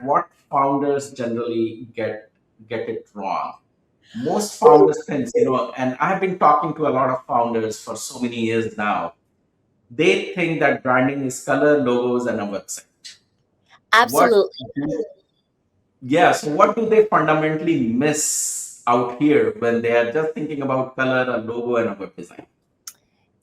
what founders generally get it wrong. Most founders think, and I've been talking to a lot of founders for so many years now. They think that branding is color, logos, and a website. What Absolutely. Yeah, so what do they fundamentally miss out here when they are just thinking about color, a logo, and a web design?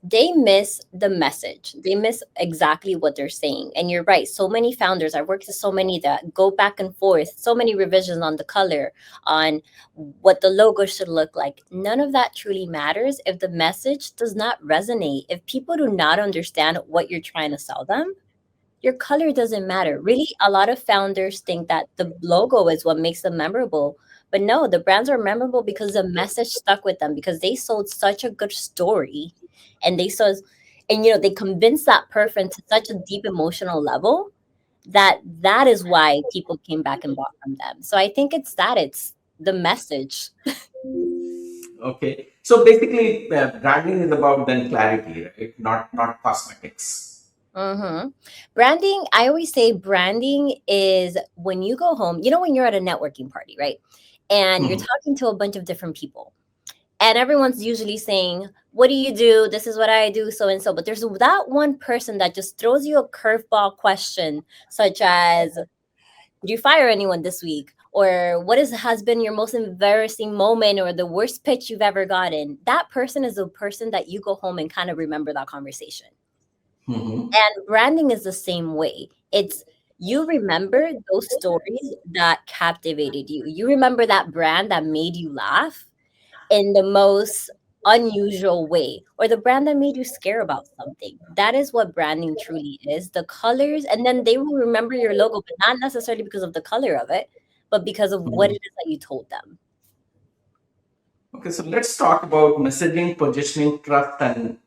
They miss the message. They miss exactly what they're saying. And you're right. So many founders, I worked with so many that go back and forth, so many revisions on the color, on what the logo should look like. None of that truly matters if the message does not resonate. If people do not understand what you're trying to sell them, your color doesn't matter. Really, a lot of founders think that the logo is what makes them memorable. But no, the brands are memorable because the message stuck with them, because they sold such a good story, and they convinced that person to such a deep emotional level that is why people came back and bought from them. So I think it's the message. Okay, so basically, branding is about then clarity, right? Not cosmetics. Branding, I always say branding is when you go home, when you're at a networking party, right? And you're Mhm. talking to a bunch of different people. And everyone's usually saying, "What do you do? This is what I do, so and so." But there's that one person that just throws you a curveball question, such as, "Did you fire anyone this week?" Or has been your most embarrassing moment or the worst pitch you've ever gotten? That person is the person that you go home and kind of remember that conversation. Mhm. And branding is the same way. It's you remember those stories that captivated you. You remember that brand that made you laugh in the most unusual way, or the brand that made you scare about something. That is what branding truly is. The colors, and then they will remember your logo, but not necessarily because of the color of it, but because of what Mhm. it is that you told them. Okay, so let's talk about messaging, positioning, trust, and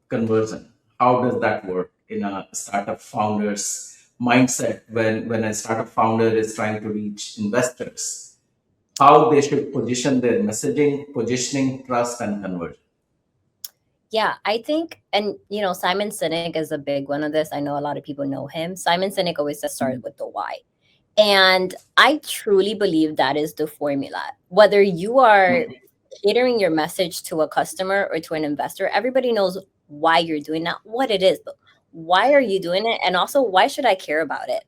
conversion. How does that work in a startup founder's mindset when a startup founder is trying to reach investors? How they should position their messaging, positioning, trust, and conversion. Yeah, I think, and Simon Sinek is a big one of this. I know a lot of people know him. Simon Sinek always says start with the why. And I truly believe that is the formula. Whether you are catering your message to a customer or to an investor, everybody knows why you're doing that, what it is, but why are you doing it? And also, why should I care about it?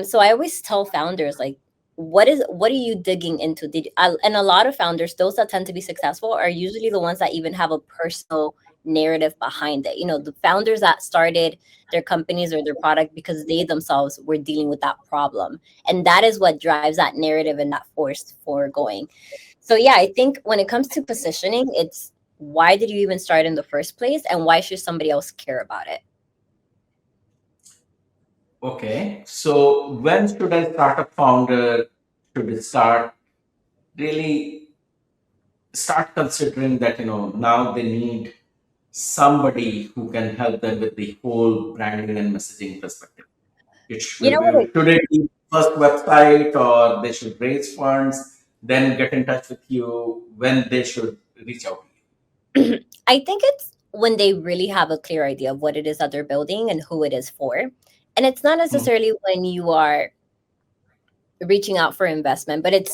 So I always tell founders, like, what are you digging into? And a lot of founders, those that tend to be successful, are usually the ones that even have a personal narrative behind it. The founders that started their companies or their product because they themselves were dealing with that problem, and that is what drives that narrative and that force for going. So yeah, I think when it comes to positioning, it's why did you even start in the first place, and why should somebody else care about it? Okay, so when should a startup founder should start really start considering that now they need somebody who can help them with the whole branding and messaging perspective. You know what? Should it be first website, or they should raise funds, then get in touch with you when they should reach out to I think it's when they really have a clear idea of what it is that they're building and who it is for. And it's not you? necessarily when you are reaching out for investment, but it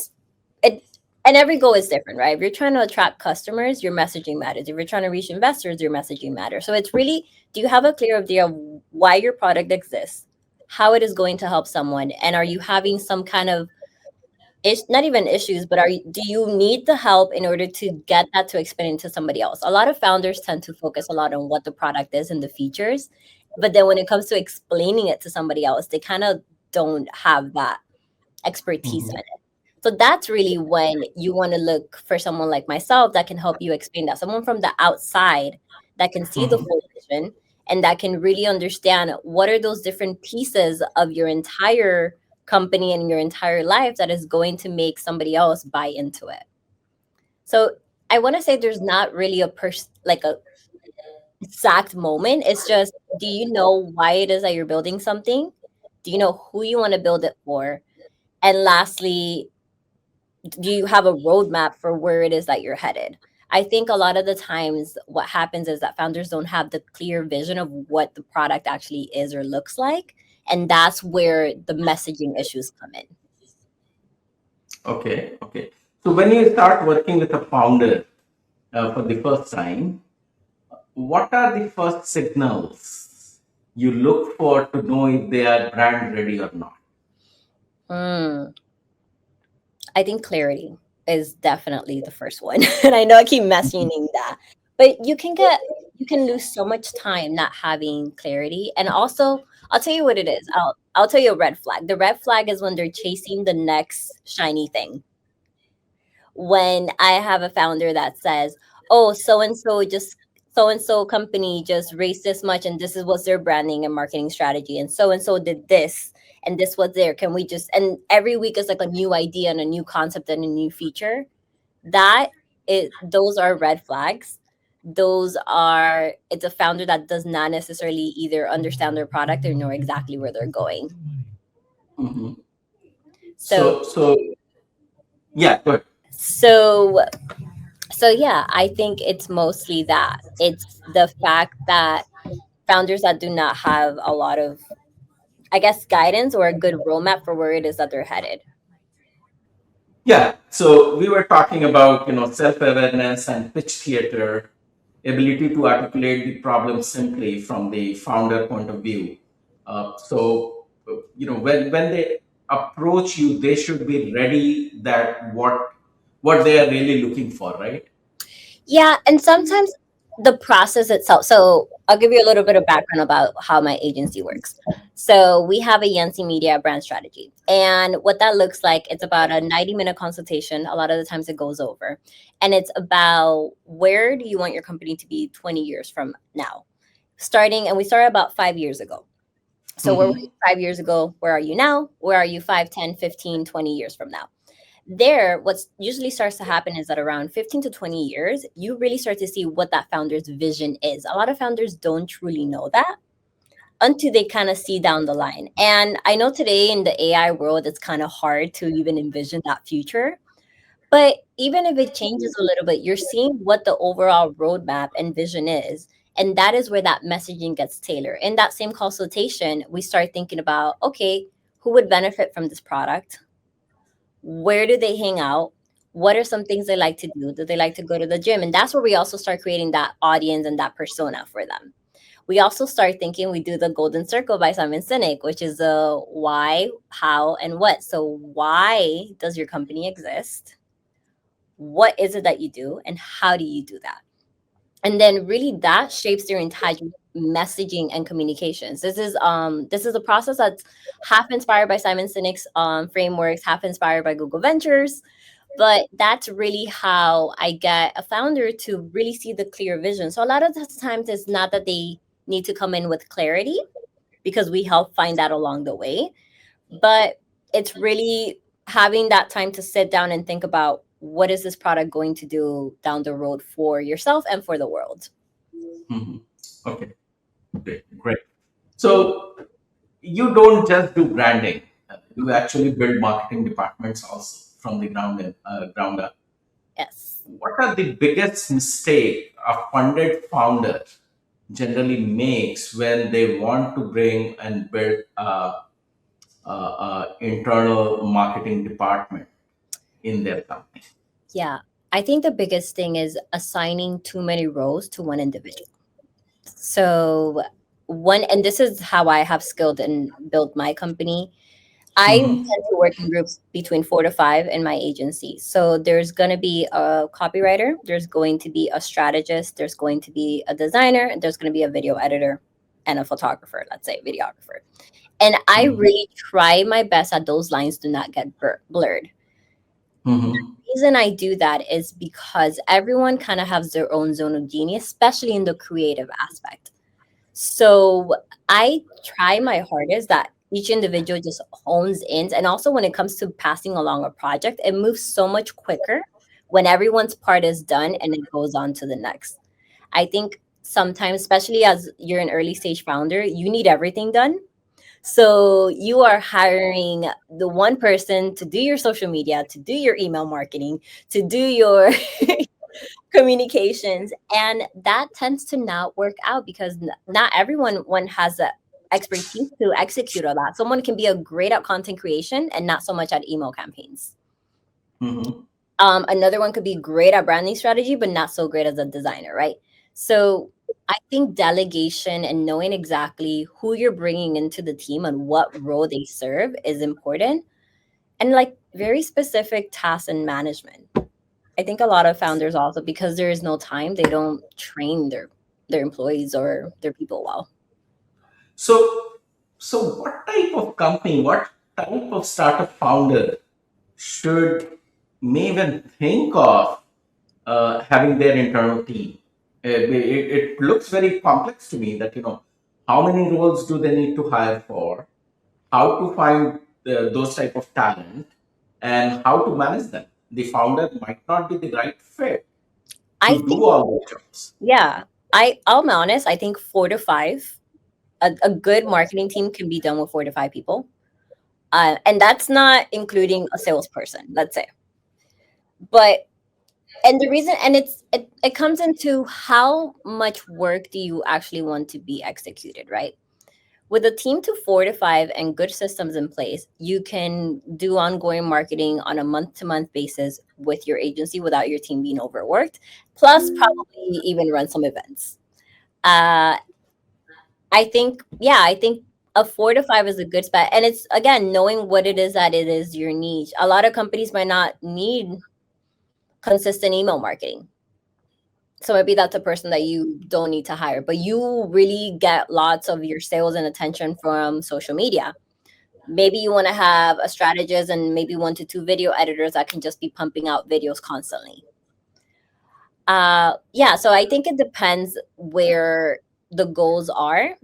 and every goal is different, right? If you're trying to attract customers, your messaging matters. If you're trying to reach investors, your messaging matters. So it's really, do you have a clear idea of why your product exists, how it is going to help someone, and are you having some kind of not even issues, but do you need the help in order to get that to expand into somebody else? A lot of founders tend to focus a lot on what the product is and the features, but then when it comes to explaining it to somebody else, they kind of don't have that expertise in Mhm. it. So that's really when you want to look for someone like myself that can help you explain that. Someone from the outside that can see the Mhm. full vision and that can really understand what are those different pieces of your entire company and your entire life that is going to make somebody else buy into it. So I want to say there's not really like a exact moment. It's just, do you know why it is that you're building something? Do you know who you want to build it for? And lastly, do you have a roadmap for where it is that you're headed? I think a lot of the times what happens is that founders don't have the clear vision of what the product actually is or looks like. And that's where the messaging issues come in. Okay, okay. So when you start working with a founder for the first time, what are the first signals you look for to know if they are brand ready or not? Mm, I think clarity is definitely the first one. And I know I keep mentioning that, but you can lose so much time not having clarity. And also, I'll tell you what it is. I'll tell you a red flag. The red flag is when they're chasing the next shiny thing. When I have a founder that says, "Oh, so and so company just raised this much, and this is what's their branding and marketing strategy, and so did this, and this was there. Can we just?" And every week is like a new idea and a new concept and a new feature. That those are red flags. Those are It's a founder that does not necessarily either understand their product or know exactly where they're going. Hmm. So Yeah, good. so So yeah, I think it's mostly that. It's the fact that founders that do not have a lot of, I guess, guidance or a good roadmap for where it is that they're headed. Yeah. So we were talking about, self-awareness and pitch theater, ability to articulate the problem simply from the founder point of view. When they approach you, they should be ready that what they are really looking for, right? Yeah, and sometimes the process itself. So I'll give you a little bit of background about how my agency works. So we have a Yancy Media brand strategy. And what that looks like, it's about a 90-minute consultation. A lot of the times it goes over. And it's about where do you want your company to be 20 years from now? And we started about 5 years ago. So where were you Hmm. 5 years ago? Where are you now? Where are you 5, 10, 15, 20 years from now? There, what's usually starts to happen is that around 15 to 20 years, you really start to see what that founder's vision is. A lot of founders don't truly know that until they kind of see down the line. And I know today in the AI world, it's kind of hard to even envision that future. But even if it changes a little bit, you're seeing what the overall roadmap and vision is. And that is where that messaging gets tailored. In that same consultation, we start thinking about, okay, who would benefit from this product? Where do they hang out? What are some things they like to do? Do they like to go to the gym? And that's where we also start creating that audience and that persona for them. We also start thinking, we do the golden circle by Simon Sinek, which is the why, how, and what. So why does your company exist? What is it that you do? And how do you do that? And then really that shapes your entire messaging and communications. This is a process that's half inspired by Simon Sinek's frameworks, half inspired by Google Ventures. But that's really how I get a founder to really see the clear vision. So a lot of the times it's not that they need to come in with clarity, because we help find that along the way, but it's really having that time to sit down and think about what is this product going to do down the road for yourself and for the world. Hmm. Okay, great, great. So you don't just do branding; you actually build marketing departments also from the ground up. Yes. What are the biggest mistake a funded founder generally makes when they want to bring and build a internal marketing department in their company? Yeah. I think the biggest thing is assigning too many roles to one individual. So and this is how I have skilled and built my company. I Hmm. tend to work in groups between 4 to 5 in my agency. So there's going to be a copywriter, there's going to be a strategist, there's going to be a designer, and there's going to be a video editor and a photographer, let's say videographer. And I Hmm. really try my best that those lines do not get blurred. Hmm. The reason I do that is because everyone kind of has their own zone of genius, especially in the creative aspect. So I try my hardest that each individual just hones in. And also when it comes to passing along a project, it moves so much quicker when everyone's part is done and it goes on to the next. I think sometimes, especially as you're an early stage founder, you need everything done. So you are hiring the one person to do your social media, to do your email marketing, to do your communications, and that tends to not work out because not everyone one has expertise to execute all that. Someone can be a great at content creation and not so much at email campaigns. Mm-hmm. Another one could be great at branding strategy, but not so great as a designer, right? So I think delegation and knowing exactly who you're bringing into the team and what role they serve is important. And like very specific tasks and management. I think a lot of founders also, because there is no time, they don't train their employees or their people well. So, so what type of company, what type of startup founder should may even think of having their internal team? It looks very complex to me that, how many roles do they need to hire for, how to find those type of talent, and how to manage them. The founder might not be the right fit I to do think, all those jobs. yeah, I'll be honest, I think 4 to 5, a good marketing team can be done with 4 to 5 people. And that's not including a salesperson, let's say. But and the reason, and it comes into how much work do you actually want to be executed, right? With a team to 4 to 5 and good systems in place, you can do ongoing marketing on a month-to-month basis with your agency without your team being overworked, plus probably even run some events. uh I think a 4 to 5 is a good spot, and it's again knowing what it is that it is your niche. A lot of companies might not need consistent email marketing. So maybe that's a person that you don't need to hire, but you really get lots of your sales and attention from social media. Maybe you want to have a strategist and maybe 1 to 2 video editors that can just be pumping out videos constantly. Yeah, so I think it depends where the goals are,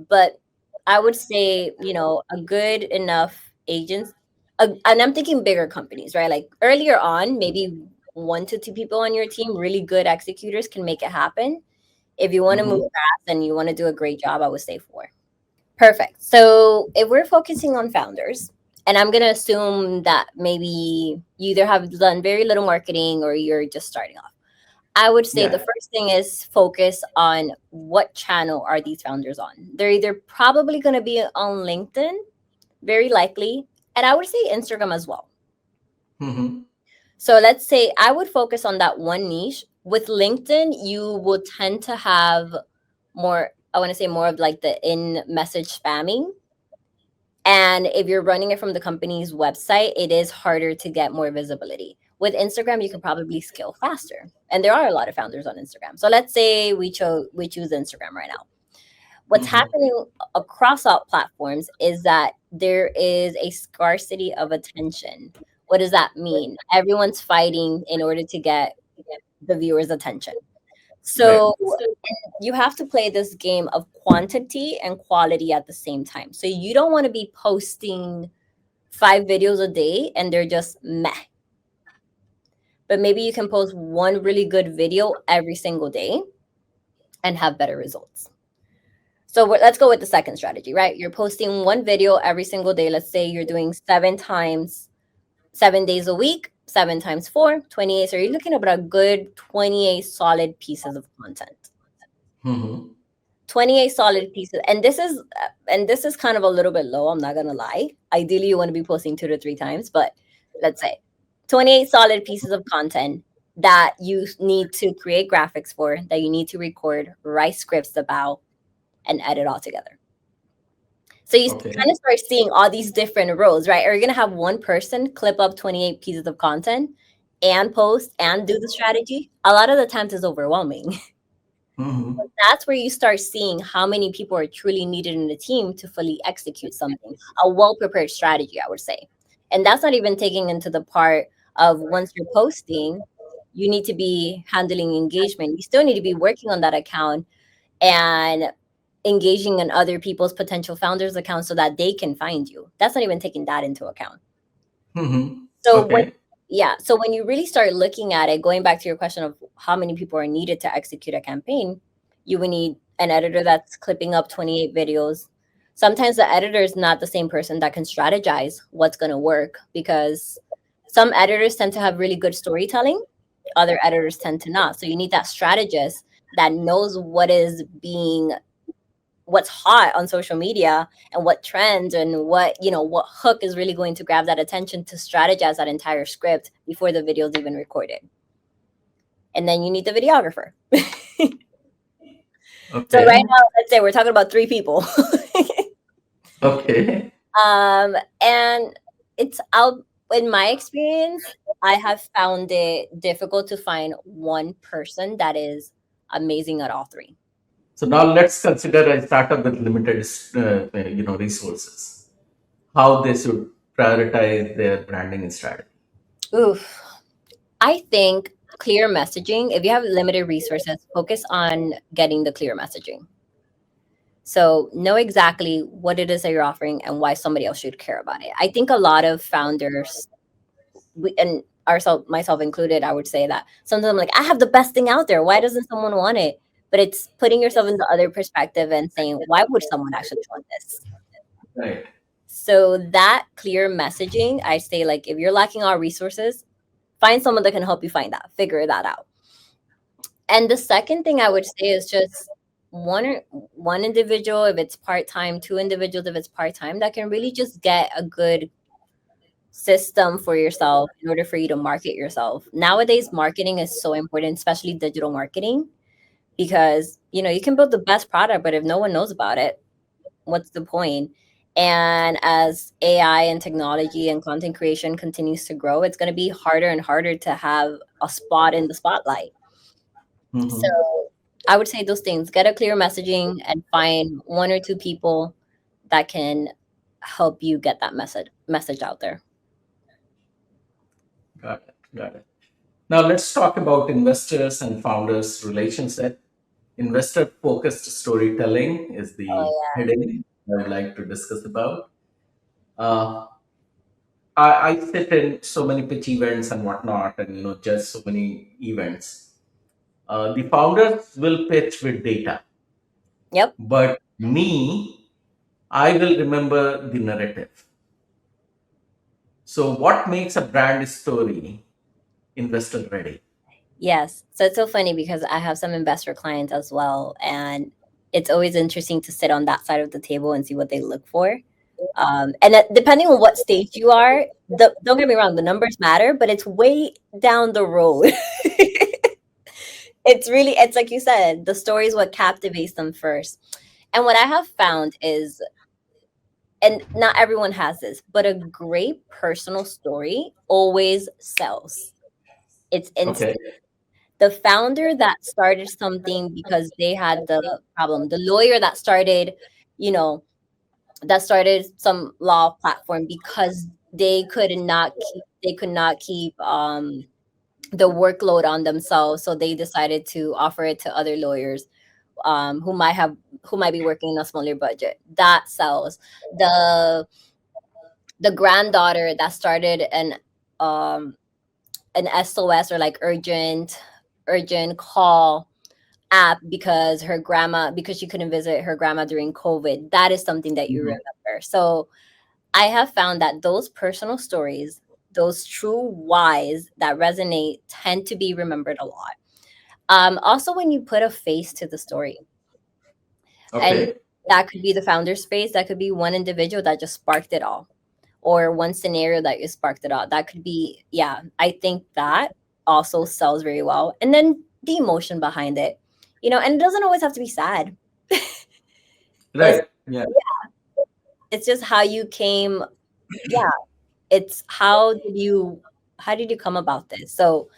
but I would say, a good enough agents, and I'm thinking bigger companies, right? Like earlier on, maybe 1 to 2 people on your team, really good executors can make it happen. If you want to move Mhm. fast and you want to do a great job, I would say 4. Perfect. So if we're focusing on founders, and I'm going to assume that maybe you either have done very little marketing or you're just starting off, I would say the Yeah. first thing is focus on what channel are these founders on. They're either probably going to be on LinkedIn, very likely, and I would say Instagram as well. Mhm. So let's say I would focus on that one niche. With LinkedIn, you will tend to have more, I want to say more of like the in message spamming. And if you're running it from the company's website, it is harder to get more visibility. With Instagram, you can probably scale faster. And there are a lot of founders on Instagram. So let's say we choose Instagram right now. What's Mhm. happening across all platforms is that there is a scarcity of attention. What does that mean? Everyone's fighting in order to get the viewer's attention. Right. So you have to play this game of quantity and quality at the same time. So you don't want to be posting 5 videos a day and they're just meh. But maybe you can post one really good video every single day and have better results. So let's go with the second strategy, right? You're posting one video every single day. Let's say you're doing 7 days a week, 7 times 4, 28. So you're looking at about a good 28 solid pieces of content. Mhm. 28 solid pieces. And this is kind of a little bit low, I'm not gonna lie. Ideally you want to be posting 2 to 3 times, but let's say 28 solid pieces of content that you need to create graphics for, that you need to record, write scripts about, and edit all together. So you Okay. kind of start seeing all these different roles, right? Are you gonna have one person clip up 28 pieces of content and post and do the strategy? A lot of the times it's overwhelming. Mhm. That's where you start seeing how many people are truly needed in the team to fully execute something, a well prepared strategy, I would say. And that's not even taking into the part of once you're posting, you need to be handling engagement. You still need to be working on that account and engaging in other people's potential founders' accounts so that they can find you. That's not even taking that into account. Mhm. So when Okay. Yeah, so when you really start looking at it, going back to your question of how many people are needed to execute a campaign, you would need an editor that's clipping up 28 videos. Sometimes the editor is not the same person that can strategize what's going to work, because some editors tend to have really good storytelling, other editors tend to not. So you need that strategist that knows what is being what's hot on social media and what trends and what hook is really going to grab that attention to strategize that entire script before the video is even recorded. And then you need the videographer. So right Okay. now, let's say we're talking about three people. Okay. And it's out in my experience, I have found it difficult to find one person that is amazing at all three. So now let's consider a startup with limited, resources. How they should prioritize their branding and strategy. Oof. I think clear messaging, if you have limited resources, focus on getting the clear messaging. So know exactly what it is that you're offering and why somebody else should care about it. I think a lot of founders, and ourselves, myself included, I would say that sometimes I'm like, I have the best thing out there. Why doesn't someone want it? But it's putting yourself in the other perspective and saying, why would someone actually want this? Right. So that clear messaging, I say, like, if you're lacking all resources, find someone that can help you find that, figure that out. And the second thing I would say is just one individual if it's part-time, two individuals if it's part-time, that can really just get a good system for yourself in order for you to market yourself. Nowadays, marketing is so important, especially digital marketing, because you can build the best product, but if no one knows about it, what's the point? And as AI and technology and content creation continues to grow, it's going to be harder and harder to have a spot in the spotlight. So Hmm. I would say those things: get a clear messaging and find one or two people that can help you get that message out there. Got it. Got it. Now let's talk about investors and founders' relationship. Investor focused storytelling is the Oh heading I'd like to discuss about. Uh, I sit in so many pitch events and whatnot, and just so many events. The founders will pitch with data, yeah. Yep. but me, I will remember the narrative. So, what makes a brand story investor ready? Yes. So it's so funny because I have some investor clients as well, and it's always interesting to sit on that side of the table and see what they look for. Depending on what stage you are, don't get me wrong, the numbers matter, but it's way down the road. It's like you said, the story is what captivates them first. And what I have found is, and not everyone has this, but a great personal story always sells. It's Okay. instant. The founder that started something because they had the problem, the lawyer you know, that started some law platform because they could not keep the workload on themselves, so they decided to offer it to other lawyers who might be working in a smaller budget. That sells. The the granddaughter that started um an SOS, or like urgent call app because she couldn't visit her grandma during COVID. That is something that you Mhm. remember. So I have found that those personal stories, those true whys that resonate, tend to be remembered a lot. Also, when you put a face to the story, and Okay. that could be the founder's face, that could be one individual that just sparked it all, or one scenario that you sparked it all. That could be, yeah, I think that also sells very well. And then the emotion behind it, and it doesn't always have to be sad. It's Right. Yeah. it's just how you came. Yeah, it's how did you come about this? So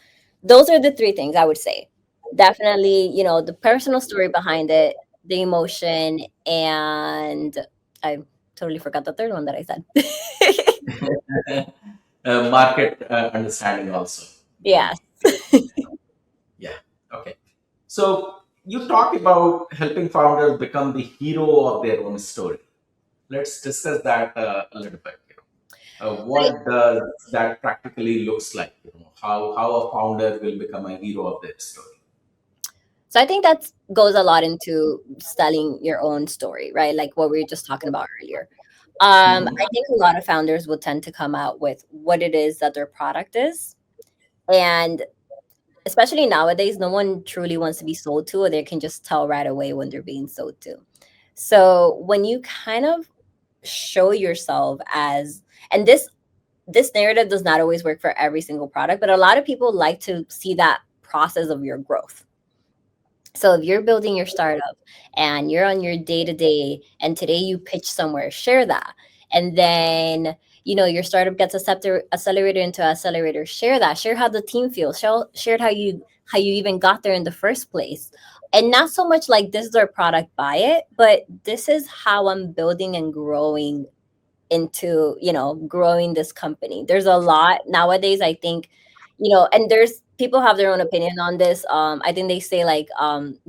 those are the three things I would say. Definitely, the personal story behind it, the emotion, and I totally forgot the third one that I said. Market understanding also. Yeah. Yeah. Okay. So you talk about helping founders become the hero of their own story. Let's discuss that a little bit. What does that practically looks like? How a founder will become a hero of their story. So I think that goes a lot into selling your own story, right? Like what we were just talking about earlier. Hmm. I think a lot of founders will tend to come out with what it is that their product is. And especially nowadays, no one truly wants to be sold to, or they can just tell right away when they're being sold to. So when you kind of show yourself as, and this narrative does not always work for every single product, but a lot of people like to see that process of your growth. So if you're building your startup and you're on your day to day, and today you pitch somewhere, share that. And then, your startup gets accelerator into accelerator, share that. Share how the team feels. Share how you even got there in the first place. And not so much like this is our product, buy it, but this is how I'm building and growing this company. There's a lot nowadays, I think, and there's people have their own opinion on this. I think they say like,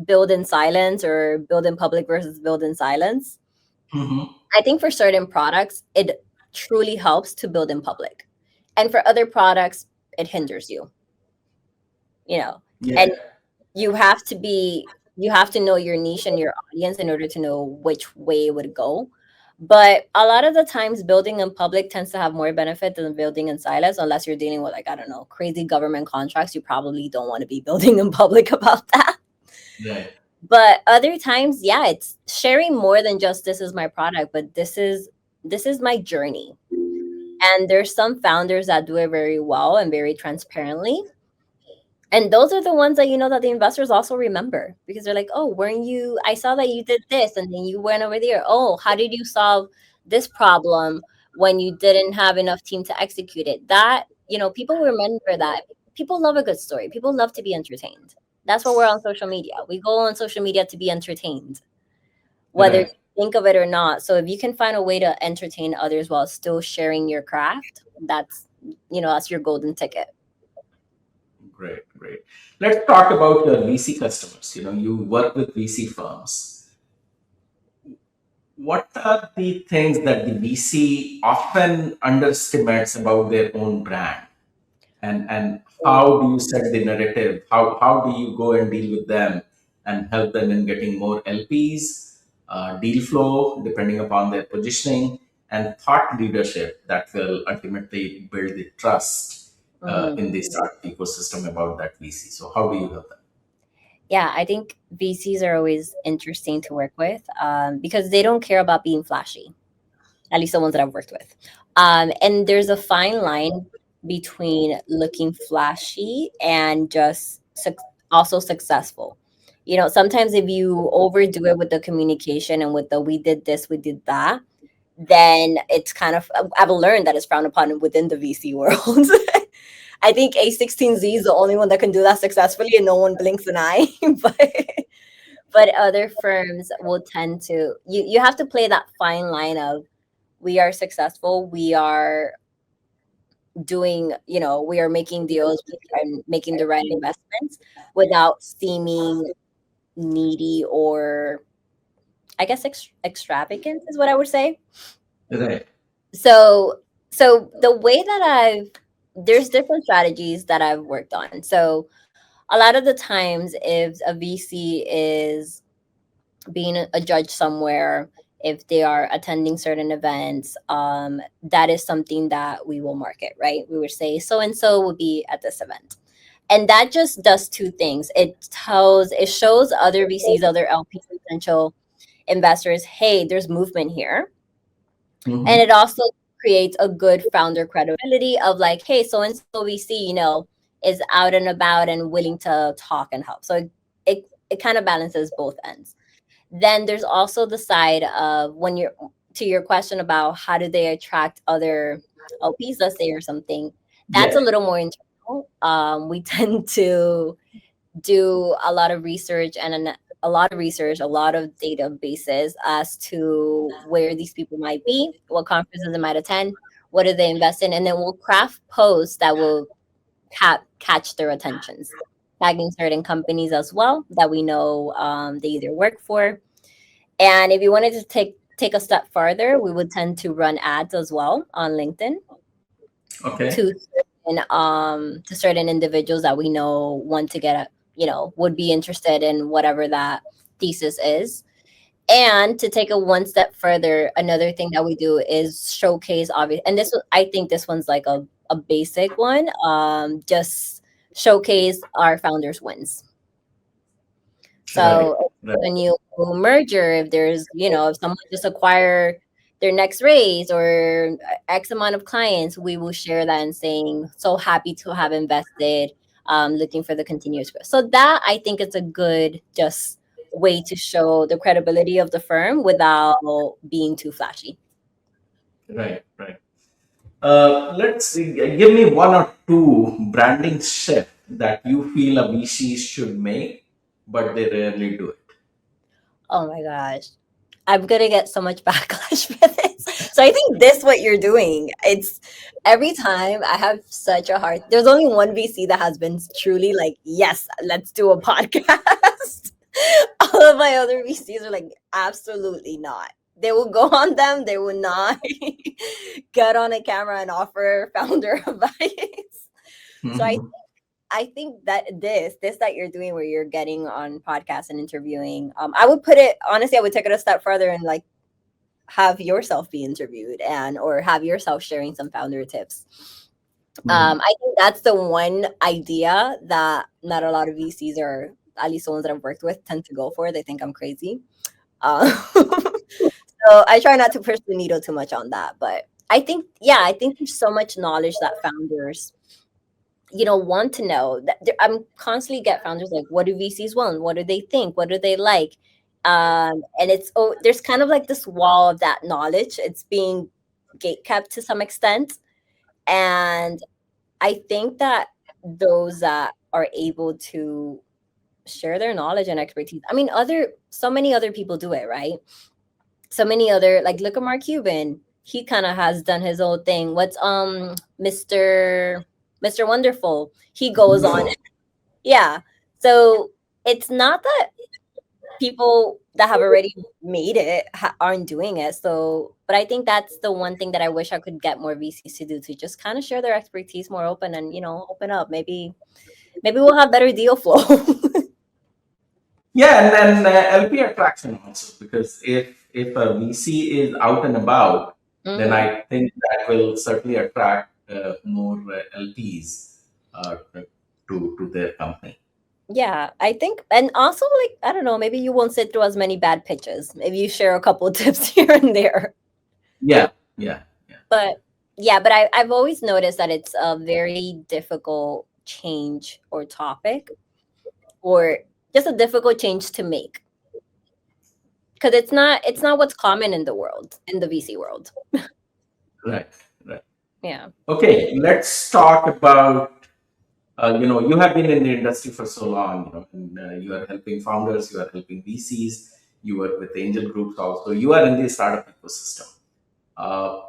build in silence or build in public versus build in silence. Hmm. I think for certain products it truly helps to build in public, and for other products it hinders you, you know Yeah. and you have to know your niche and your audience in order to know which way it would go. But a lot of the times building in public tends to have more benefit than building in silence, unless you're dealing with, like, I don't know, crazy government contracts. You probably don't want to be building in public about that. Right. But other times, yeah, it's sharing more than just this is my product, but this is my journey. And there's some founders that do it very well and very transparently, and those are the ones that that the investors also remember, because they're like, oh, weren't you, I saw that you did this and then you went over there. Oh, how did you solve this problem when you didn't have enough team to execute it? That, people remember that. People love a good story. People love to be entertained. That's why we're on social media. We go on social media to be entertained, whether you Right. think of it or not. So if you can find a way to entertain others while still sharing your craft, that's your golden ticket. Great. Great. Let's talk about your VC customers. You work with VC firms. What are the things that the VC often underestimates about their own brand? And how do you set the narrative? How do you go and deal with them and help them in getting more LPs, deal flow, depending upon their positioning, and thought leadership that will ultimately build the trust Mhm. in the startup ecosystem about that VC? So, how do you help them? Yeah, I think VCs are always interesting to work with, because they don't care about being flashy, at least the ones that I've worked with. And there's a fine line between looking flashy and just also successful. Sometimes if you overdo it with the communication and with the we did this, we did that, then it's kind of, I've learned that it's frowned upon within the VC world. I think A16Z is the only one that can do that successfully, and no one blinks an eye. but other firms will tend to, you have to play that fine line of, we are successful, we are we are making deals, we are making the right investments without seeming needy, or I guess extravagant is what I would say. Right. So the way that there's different strategies that I've worked on. So a lot of the times, if a VC is being a judge somewhere, if they are attending certain events, that is something that we will market, right? We would say so and so will be at this event. And that just does two things. It shows other VCs, other LP potential investors, hey, there's movement here. And Hmm. it also creates a good founder credibility of like, hey, so and so VC, is out and about and willing to talk and help. So it kind of balances both ends. Then there's also the side of, when you're, to your question about how do they attract other LPs, let's say, or something, that's a Yeah. little more internal. We tend to do a lot of research, a lot of databases as to where these people might be, what conferences they might attend, what do they invest in, and then we'll craft posts that will catch their attentions, tagging certain companies as well that we know, they either work for. And if you wanted to take a step further, we would tend to run ads as well on LinkedIn Okay. to certain individuals that we know want to get would be interested in whatever that thesis is. And to take it one step further, another thing that we do is showcase, obvious, and I think this one's like a basic one. Just showcase our founders wins. So Right. Right. when you merger, if there's, if someone just acquire their next raise or X amount of clients, we will share that and saying, so happy to have invested, looking for the continuous growth. So that I think it's a good just way to show the credibility of the firm without being too flashy. Right. Right. Let's see, give me one or two branding shift that you feel a VC should make, but they rarely do it. Oh my gosh. I'm gonna get so much backlash for this. So I think this what you're doing. It's every time I have such a hard. There's only one VC that has been truly like, yes, let's do a podcast. All of my other VCs are like, absolutely not. They will go on them. They will not get on a camera and offer founder advice. So Mhm. I think that this that you're doing where you're getting on podcasts and interviewing, I would put it honestly, I would take it a step further and like have yourself be interviewed and or have yourself sharing some founder tips. Mhm. I think that's the one idea that not a lot of VCs or at least the ones that I've worked with tend to go for. They think I'm crazy. So I try not to push the needle too much on that. But I think, yeah, I think there's so much knowledge that founders want to know that I'm constantly get founders like, what do VCs want? What do they think? What do they like? And there's kind of like this wall of that knowledge. It's being gate kept to some extent. And I think that those that are able to share their knowledge and expertise, I mean, so many other people do it, right? So many other, like, look at Mark Cuban. He kind of has done his own thing. What's Mr. Wonderful? He goes on. Wonderful. Yeah. So it's not that people that have already made it aren't doing it. So, but I think that's the one thing that I wish I could get more VCs to do, to just kind of share their expertise more open and open up. Maybe we'll have better deal flow. Yeah, and then LP attraction also, because if a VC is out and about, then Hmm. I think that will certainly attract more LPs to their company. Yeah, I think, and also like I don't know, maybe you won't sit through as many bad pitches. Maybe you share a couple tips here and there. Yeah, yeah, yeah. But yeah, but I've always noticed that it's a very difficult change or topic, or just a difficult change to make, because it's not what's common in the world, in the VC world. Right, right. Yeah. Okay, let's talk about. You have been in the industry for so long, and you are helping founders, you are helping VCs, you work with angel groups also. You are in the startup ecosystem. Uh,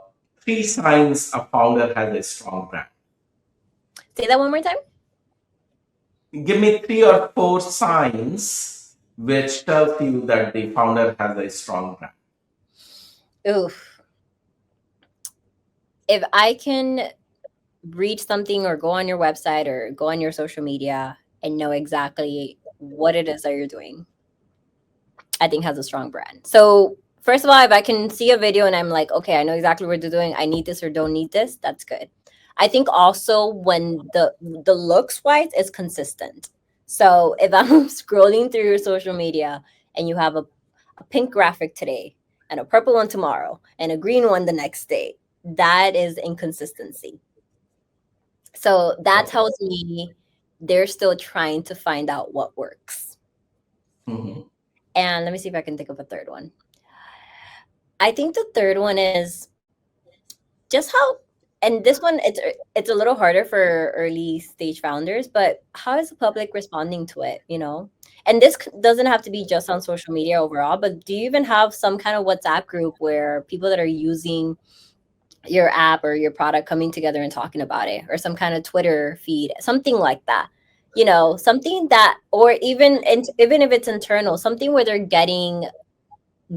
Three signs a founder has a strong brand. Say that one more time. Give me three or four signs which tells you that the founder has a strong brand. Oof. If I can read something or go on your website or go on your social media and know exactly what it is that you're doing, I think has a strong brand. So first of all, if I can see a video and I'm like, okay, I know exactly what they're doing, I need this or don't need this, that's good. I think also when the looks wise is consistent. So if I'm scrolling through your social media and you have a pink graphic today and a purple one tomorrow and a green one the next day, that is inconsistency. So that Okay. tells me they're still trying to find out what works. Hmm. And let me see if I can think of a third one. I think the third one is just how, and this one it's a little harder for early stage founders, but how is the public responding to it? And this doesn't have to be just on social media overall, but do you even have some kind of WhatsApp group where people that are using your app or your product coming together and talking about it, or some kind of Twitter feed, something like that? Something that, or even if it's internal, something where they're getting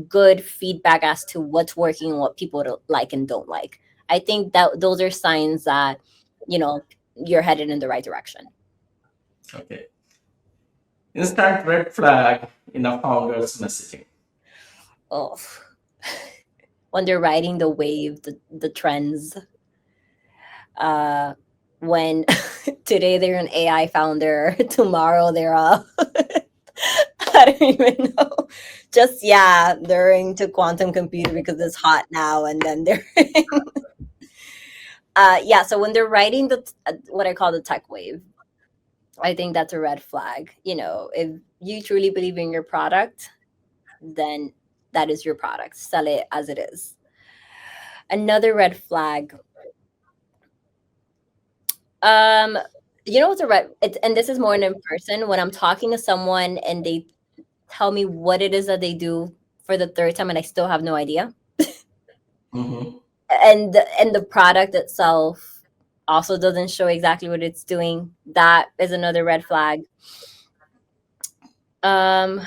good feedback as to what's working and what people like and don't like. I think that those are signs that, you know, you're headed in the right direction. Okay. Instant red flag in a founder's messaging. Oh, when they're riding the wave, the trends. Uh, when today they're an AI founder, tomorrow they're a I don't even know. Just yeah, they're into quantum computer because it's hot now, and then they're yeah. So when they're writing the what I call the tech wave, I think that's a red flag. If you truly believe in your product, then that is your product. Sell it as it is. Another red flag. Um, what's a red? And this is more in person when I'm talking to someone and they tell me what it is that they do for the third time and I still have no idea. Mm-hmm. And the product itself also doesn't show exactly what it's doing. That is another red flag. Um,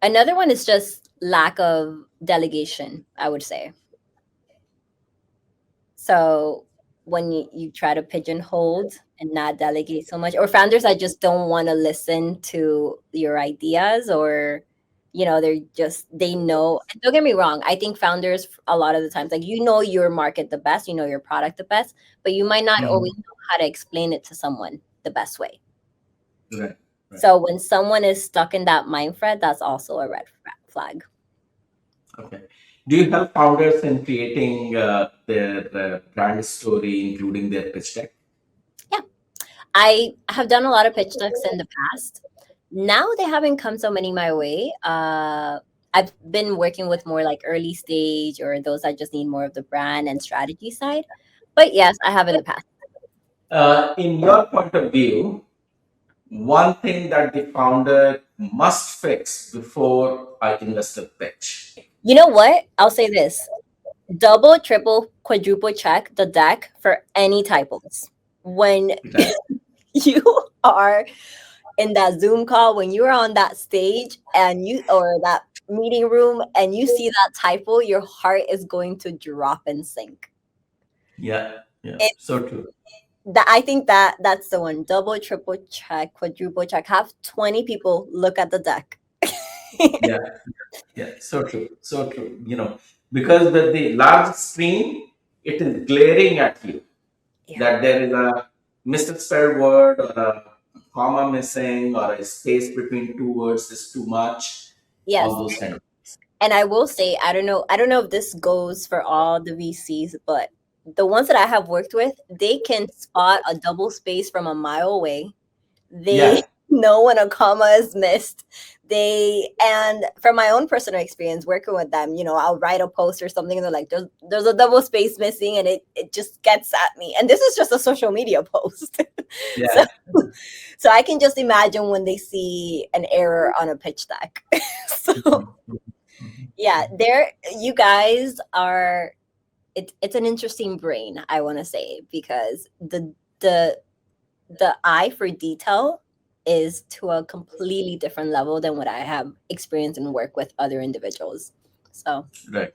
Another one is just lack of delegation, I would say. So when you try to pigeonhole and not delegate so much, or founders that just don't want to listen to your ideas, or they know. Don't get me wrong. I think founders a lot of the times, like your market the best, your product the best, but you might not Mm-hmm. always know how to explain it to someone the best way. Right. Right. So when someone is stuck in that mind thread, that's also a red flag. Okay. Do you help founders in creating their brand story, including their pitch deck? Yeah. I have done a lot of pitch decks in the past. Now they haven't come so many my way. I've been working with more like early stage or those that just need more of the brand and strategy side. But yes, I have in the past. In your point of view, one thing that the founder must fix before I investor pitch. You know what? I'll say this: double, triple, quadruple check the deck for any typos. When Right. you are in that Zoom call, when you're on that stage and or that meeting room and you see that typo, your heart is going to drop and sink. Yeah. Yeah. It, So true. I think that's the one. Double, triple check, quadruple check. Have 20 people look at the deck. Yeah. Yeah. So true. So true. Because with the large screen, it is glaring at you Yeah. that there is a misspelled word or a comma missing or a space between two words is too much. Yes. All those kind of things. And I will say, I don't know if this goes for all the VCs, but the ones that I have worked with, they can spot a double space from a mile away. They Yeah. know when a comma is missed. And from my own personal experience working with them, I'll write a post or something and they're like, there's a double space missing, and it just gets at me. And this is just a social media post. so Yeah. so I can just imagine when they see an error on a pitch deck. So Mhm. Mhm. yeah, you guys are it's an interesting brain, I want to say, because the the eye for detail is to a completely different level than what I have experienced and work with other individuals. So Right.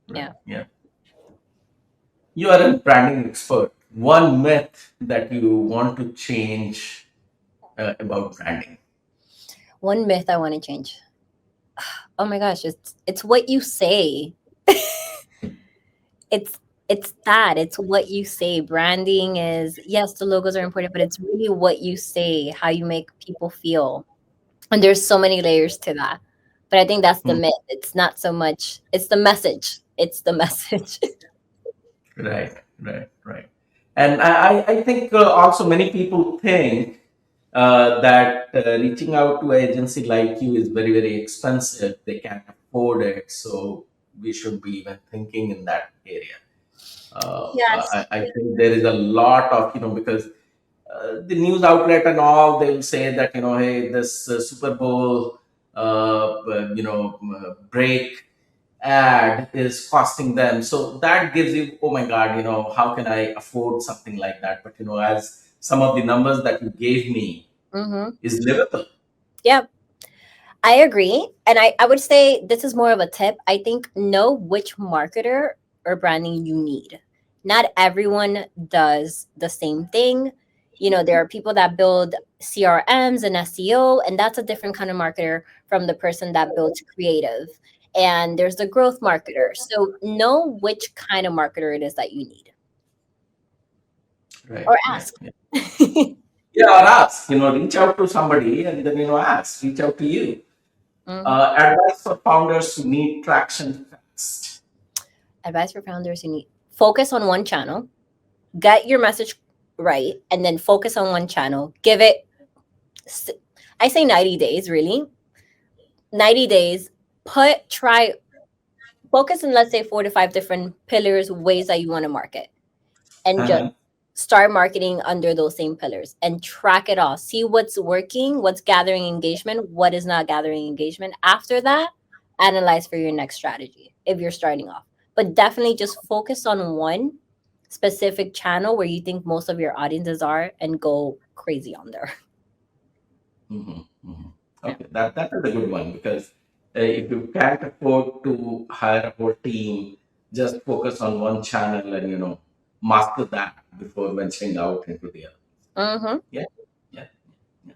Right. yeah. Yeah. You are a branding expert. One myth that you want to change about branding. One myth I want to change. Oh my gosh, it's what you say. it's it's that. It's what you say. Branding is, yes, the logos are important, but it's really what you say, how you make people feel. And there's so many layers to that. But I think that's the Hmm. myth. It's not so much, it's the message. It's the message. Right. Right. Right. And I think also many people think that reaching out to an agency like you is very, very expensive. They can't afford it. So we should be even thinking in that area. Yes. I think there is a lot of, because the news outlet and all, they'll say that, hey, this Super Bowl, break ad is costing them. So that gives you, oh my God, how can I afford something like that? But, as some of the numbers that you gave me Mm-hmm. is livable. Yeah, I agree. And I would say this is more of a tip. I think know which marketer or branding you need. Not everyone does the same thing. There are people that build CRMs and SEO, and that's a different kind of marketer from the person that builds creative. And there's the growth marketer. So know which kind of marketer it is that you need, Right, or right. ask. Yeah. Yeah, or ask, reach out to somebody and then, ask, reach out to you. Mhm. Advice for founders who need traction fast. Advice for founders who need focus on one channel, get your message right, and then focus on one channel. Give it, I say 90 days, really. 90 days. Try, focus on, let's say, 4 to 5 different pillars, ways that you want to market, and just Uh-huh. start marketing under those same pillars and track it all. See what's working, what's gathering engagement, what is not gathering engagement. After that, analyze for your next strategy if you're starting off. But definitely just focus on one specific channel where you think most of your audiences are and go crazy on there. Mhm, mhm. Yeah. Okay, that is a good one because if you can't afford to hire a whole team, just focus on one channel and master that before venturing out into the other. Mm-hmm. Yeah, yeah, yeah.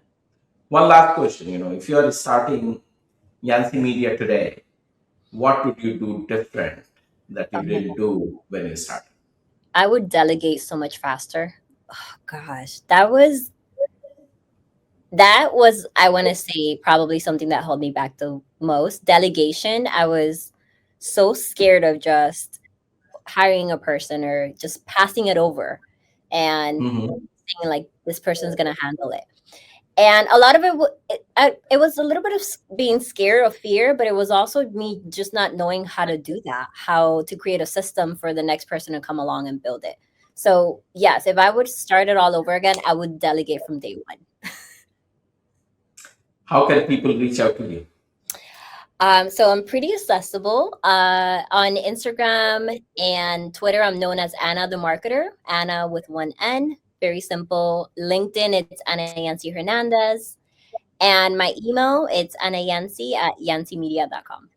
One last question, if you are starting Yancy Media today, what would you do different that you didn't do when you started? I would delegate so much faster. Oh gosh, that was, I want to say, probably something that held me back the most. Delegation. I was so scared of just hiring a person or just passing it over and Hmm. saying like this person's gonna handle it. And a lot of it was a little bit of being scared of fear, but it was also me just not knowing how to do that, how to create a system for the next person to come along and build it. So yes, if I would start it all over again, I would delegate from day one. How can people reach out to you? So I'm pretty accessible on Instagram and Twitter. I'm known as Anna the Marketer, Anna with one N. Very simple. LinkedIn, it's Anayansy Hernandez. And my email, it's anayansy@yancymedia.com.